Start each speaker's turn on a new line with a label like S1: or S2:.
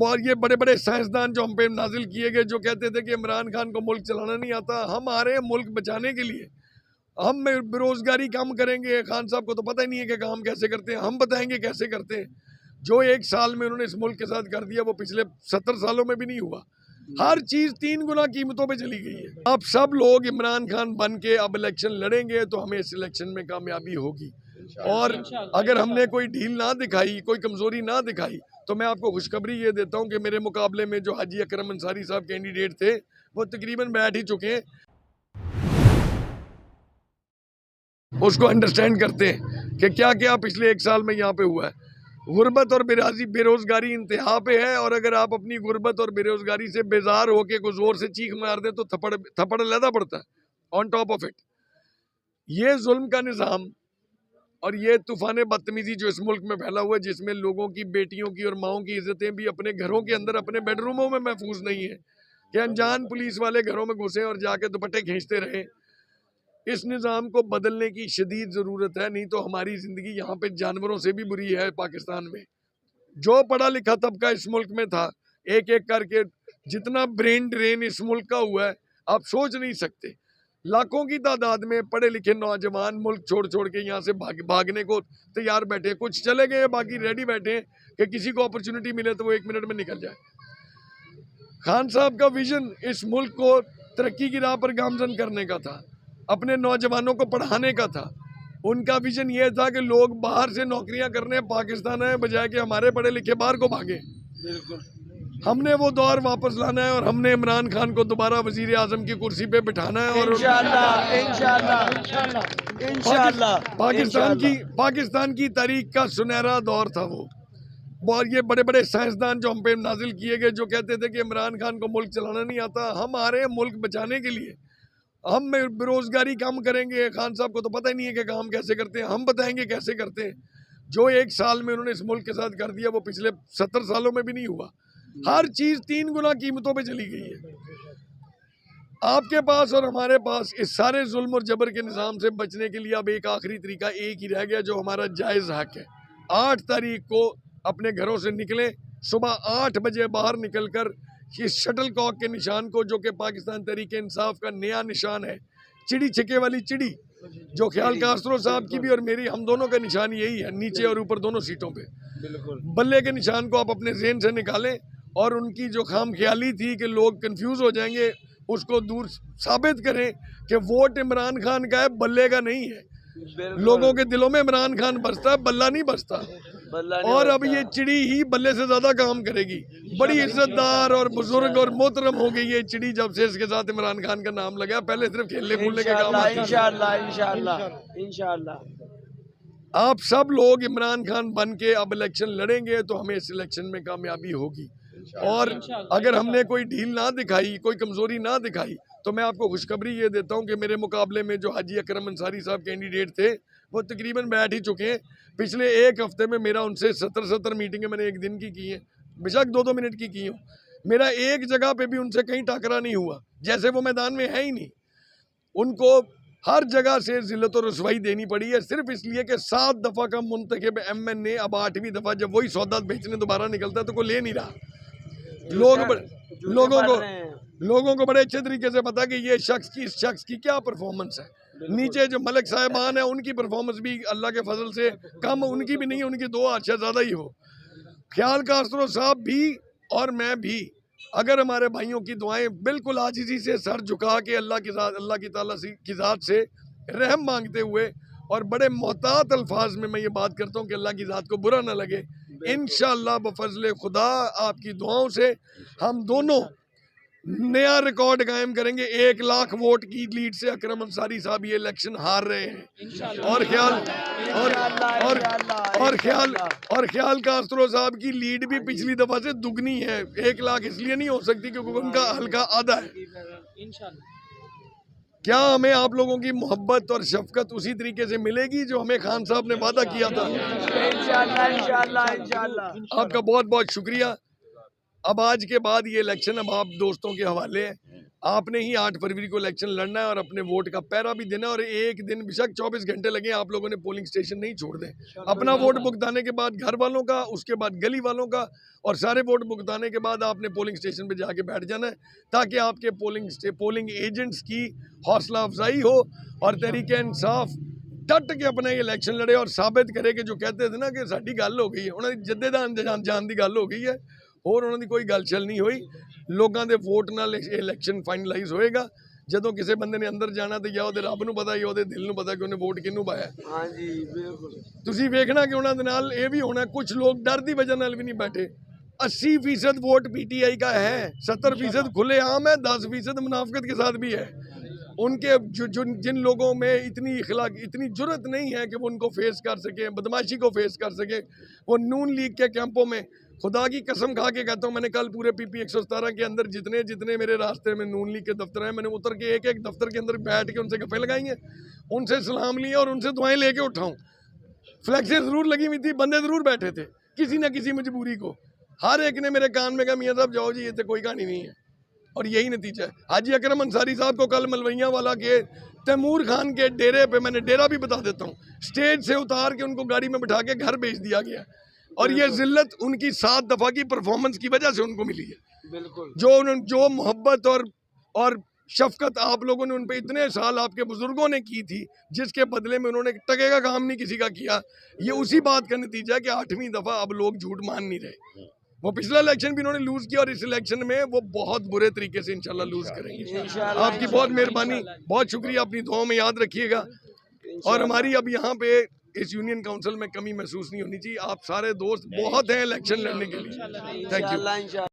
S1: और ये बड़े बड़े साइंसदान जो हम पे नाजिल किए गए, जो कहते थे कि इमरान खान को मुल्क चलाना नहीं आता। हम आ रहे हैं मुल्क बचाने के लिए। हम बेरोजगारी कम करेंगे। खान साहब को तो पता ही नहीं है कि काम कैसे करते हैं, हम बताएंगे कैसे करते हैं। जो एक साल में उन्होंने इस मुल्क के साथ कर दिया वो पिछले 70 सालों में भी नहीं हुआ। हर चीज 3 गुना कीमतों पे चली गई है। आप सब लोग इमरान खान बन के अब इलेक्शन लड़ेंगे तो हमें इस इलेक्शन में कामयाबी होगी। और अगर हमने कोई ढील ना दिखाई, कोई कमजोरी ना दिखाई, तो मैं आपको खुशखबरी ये देता हूँ कि मेरे मुकाबले में जो हाजी अकरम अंसारी साहब कैंडिडेट थे वो तकरीबन बैठ ही चुके हैं, उसको अंडरस्टैंड करते हैं कि क्या क्या पिछले 1 साल में यहाँ पे हुआ है। गुर्बत और बेरोजगारी इंतहा पे है, और अगर आप अपनी गुर्बत और बेरोजगारी से बेजार होके कुछ जोर से चीख मार दे तो थप्पड़ लगा पड़ता है ऑन टॉप ऑफ इट। ये जुल्म का निज़ाम और ये तूफान बदतमीजी जो इस मुल्क में फैला हुआ है, जिसमें लोगों की, बेटियों की और माओं की इज्जतें भी अपने घरों के अंदर, अपने बेडरूमों में महफूज नहीं है, कि अनजान पुलिस वाले घरों में घुसे और जाके दुपट्टे खींचते रहे। इस निज़ाम को बदलने की शदीद ज़रूरत है, नहीं तो हमारी ज़िंदगी यहाँ पे जानवरों से भी बुरी है। पाकिस्तान में जो पढ़ा लिखा तबका इस मुल्क में था, एक एक करके जितना ब्रेन ड्रेन इस मुल्क का हुआ है आप सोच नहीं सकते। लाखों की तादाद में पढ़े लिखे नौजवान मुल्क छोड़ छोड़ के यहाँ से भागने को तैयार बैठे। कुछ चले गए, बाकी रेडी बैठे कि किसी को अपॉर्चुनिटी मिले तो वो 1 मिनट में निकल जाए। खान साहब का विजन इस मुल्क को तरक्की की राह पर गामजन करने का था, अपने नौजवानों को पढ़ाने का था। उनका विजन ये था कि लोग बाहर से नौकरियां करने पाकिस्तान आए, बजाय कि हमारे पढ़े लिखे बाहर को भागे। हमने वो दौर वापस लाना है और हमने इमरान खान को दोबारा वजीर आजम की कुर्सी पे बिठाना है। और इंशाअल्लाह पाकिस्तान की तारीख का सुनहरा दौर था वो। और ये बड़े बड़े साइंसदान जो हम पे नाजिल किए गए, जो कहते थे कि इमरान खान को मुल्क चलाना नहीं आता। हम आ रहे हैं मुल्क बचाने के लिए। हम बेरोजगारी कम करेंगे। खान साहब को तो पता ही नहीं है कि काम कैसे करते हैं, हम बताएंगे कैसे करते हैं। जो 1 साल में उन्होंने इस मुल्क के साथ कर दिया वो पिछले 70 सालों में भी नहीं हुआ। हर चीज 3 गुना कीमतों पे चली गई है। आपके पास और हमारे पास इस सारे जुल्म और जबर के निज़ाम से बचने के लिए अब एक आखिरी तरीका एक ही रह गया, जो हमारा जायज़ हक है। 8 तारीख को अपने घरों से निकलें, सुबह 8 बजे बाहर निकल कर इस शटल कॉक के निशान को, जो कि पाकिस्तान तहरीक इंसाफ का नया निशान है, चिड़ी छिके वाली चिड़ी, जो ख्याल कास्त्रो साहब की भी और मेरी, हम दोनों का निशान यही है, नीचे और ऊपर दोनों सीटों पे। बल्ले के निशान को आप अपने ज़हन से निकालें और उनकी जो खाम ख्याली थी कि लोग कंफ्यूज हो जाएंगे, उसको दूर साबित करें कि वोट इमरान खान का है, बल्ले का नहीं है। लोगों के दिलों में इमरान खान बसता है, बल्ला नहीं बसता। और अब ये चिड़ी ही बल्ले से ज्यादा काम करेगी। बड़ी इज्जतदार और बुजुर्ग और मोहतरम हो गई ये चिड़ी जब से इसके साथ इमरान खान का नाम लगा। पहले सिर्फ खेलने कूदने के काम इंशाअल्लाह। आप सब लोग इमरान खान बन के अब इलेक्शन लड़ेंगे तो हमें इस इलेक्शन में कामयाबी होगी। और अगर हमने कोई ढील ना दिखाई, कोई कमजोरी ना दिखाई, तो मैं आपको खुशखबरी ये देता हूँ कि मेरे मुकाबले में जो हाजी अकरम अंसारी साहब कैंडिडेट थे वो तकरीबन बैठ ही चुके हैं। पिछले 1 हफ्ते में मेरा उनसे 70 मीटिंगें मैंने 1 दिन की हैं, बेशक 2-2 मिनट की हूँ। मेरा एक जगह पे भी उनसे कहीं टाकरा नहीं हुआ, जैसे वो मैदान में है ही नहीं। उनको हर जगह से जिल्लत और रुसवाई देनी पड़ी है, सिर्फ इसलिए कि 7 दफ़ा का मुंतखब MNA अब 8वीं दफ़ा जब वही सौदा बेचने दोबारा निकलता है तो कोई ले नहीं रहा। लोगों को बड़े अच्छे तरीके से पता कि ये इस शख्स की क्या परफॉर्मेंस है। नीचे जो मलिक साहिबान है उनकी परफॉर्मेंस भी अल्लाह के फजल से कम उनकी भी नहीं है, उनकी 2 अच्छा ज़्यादा ही हो। ख्याल कास्त्रो साहब भी और मैं भी, अगर हमारे भाइयों की दुआएं बिल्कुल आजिज़ी से सर झुका के अल्लाह की ताला की ज़ात से रहम मांगते हुए और बड़े मोहतात अल्फाज में मैं ये बात करता हूँ कि अल्लाह की ज़ात को बुरा ना लगे, इंशाअल्लाह बफज़ल खुदा आपकी दुआओं से हम दोनों नया रिकॉर्ड कायम करेंगे। 1 लाख वोट की लीड से अकरम अंसारी साहब ये इलेक्शन हार रहे हैं। और ख्याल कास्त्रो साहब की लीड भी पिछली दफा से दुगनी है। 1 लाख इसलिए नहीं हो सकती क्योंकि उनका हल्का आधा है। क्या हमें आप लोगों की मोहब्बत और शफकत उसी तरीके से मिलेगी जो हमें खान साहब ने वादा किया था? इंशाअल्लाह। आपका बहुत बहुत शुक्रिया। अब आज के बाद ये इलेक्शन अब आप दोस्तों के हवाले है। आपने ही 8 फरवरी को इलेक्शन लड़ना है और अपने वोट का पैरा भी देना है। और एक दिन बेशक 24 घंटे लगे, आप लोगों ने पोलिंग स्टेशन नहीं छोड़ दें। अपना वोट भुगताने के बाद घर वालों का, उसके बाद गली वालों का, और सारे वोट भुगताने के बाद आपने पोलिंग स्टेशन पे जाके बैठ जाना है, ताकि आपके पोलिंग एजेंट्स की हौसला अफजाई हो और तहरीक इंसाफ डट के अपना ये इलेक्शन लड़े और साबित करे कि जो कहते थे ना कि साडी गल हो गई है, उन्होंने जद्देदान जान की गल हो गई है और उन्होंने कोई गल चल नहीं हुई। लोगों के वोट नाल इलेक्शन फाइनलाइज होएगा। ਜਦੋਂ ਕਿਸੇ ਬੰਦੇ ਨੇ ਅੰਦਰ ਜਾਣਾ ਤੇ ਜਾਂ ਉਹਦੇ ਰੱਬ ਨੂੰ ਪਤਾ ਜਾਂ ਉਹਦੇ ਦਿਲ ਨੂੰ ਪਤਾ ਕਿ ਉਹਨੇ ਵੋਟ ਕਿਹਨੂੰ ਪਾਇਆ। ਹਾਂਜੀ ਬਿਲਕੁਲ ਤੁਸੀਂ ਵੇਖਣਾ ਕਿ ਉਹਨਾਂ ਦੇ ਨਾਲ ਇਹ ਵੀ ਹੋਣਾ, ਕੁਝ ਲੋਕ ਡਰ ਦੀ ਵਜ੍ਹਾ ਨਾਲ ਵੀ ਨਹੀਂ ਬੈਠੇ। 80% वोट पीटीआई का है, 70% खुलेआम है, 10% मुनाफिकत के साथ भी है। उनके जिन लोगों में इतनी जुर्रत नहीं है कि वो उनको फेस कर सके, बदमाशी को फेस कर सके, वो नून लीग के कैंपों में, खुदा की कसम खा के कहता हूँ, मैंने कल पूरे पीपी 117 के अंदर जितने मेरे रास्ते में नून लीग के दफ्तर हैं, मैंने उतर के एक दफ्तर के अंदर बैठ के उनसे गप्पे लगाई हैं, उनसे सलाम लिए और उनसे दुआएं लेके उठाऊँ। फ्लैक्सें ज़रूर लगी हुई थी, बंदे ज़रूर बैठे थे, किसी न किसी मजबूरी को। हर एक ने मेरे कान में कहा मियाँ साहब जाओ जी, ये तो कोई कहानी नहीं है। और यही नतीजा है। हाजी अकरम अंसारी साहब को कल मलवैया वाला के तैमूर खान के डेरे पे, मैंने डेरा भी बता देता हूँ, स्टेज से उतार के उनको गाड़ी में बिठा के घर भेज दिया गया। और ये जिल्लत उनकी 7 दफ़ा की परफॉर्मेंस की वजह से उनको मिली है। बिल्कुल जो मोहब्बत और शफकत आप लोगों ने उन पर इतने साल आपके बुजुर्गों ने की थी, जिसके बदले में उन्होंने टके का काम नहीं किसी का किया, ये उसी बात का नतीजा है कि 8वीं दफ़ा अब लोग झूठ मान नहीं रहे। वो पिछला इलेक्शन भी उन्होंने लूज किया और इस इलेक्शन में वो बहुत बुरे तरीके से इंशाल्लाह लूज करेंगे। आपकी बहुत मेहरबानी, बहुत शुक्रिया, अपनी दुआओं में याद रखिएगा। और हमारी अब यहाँ पे इस यूनियन काउंसिल में कमी महसूस नहीं होनी चाहिए। आप सारे दोस्त बहुत हैं इलेक्शन लड़ने के लिए। Thank you.